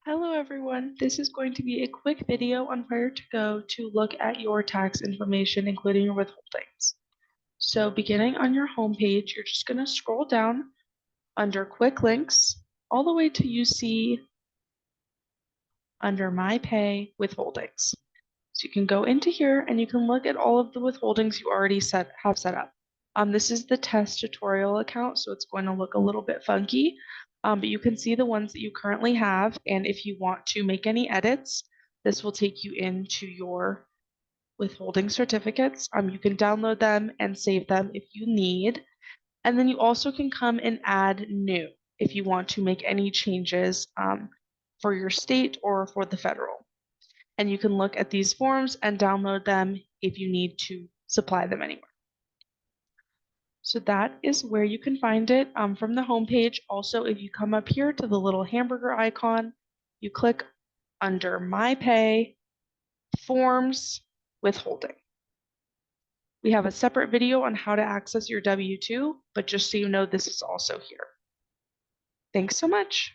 Hello everyone, this is going to be a quick video on where to go to look at your tax information, including your withholdings. So beginning on your home page, you're just going to scroll down under quick links all the way to you see under my pay withholdings. So you can go into here and you can look at all of the withholdings you already have set up. This is the test tutorial account, so it's going to look a little bit funky, but you can see the ones that you currently have, and if you want to make any edits, this will take you into your withholding certificates. You can download them and save them if you need, and then you also can come and add new if you want to make any changes for your state or for the federal. And you can look at these forms and download them if you need to supply them anywhere. So that is where you can find it from the home page. Also, if you come up here to the little hamburger icon, you click under My Pay, Forms, Withholding. We have a separate video on how to access your W-2, but just so you know, this is also here. Thanks so much.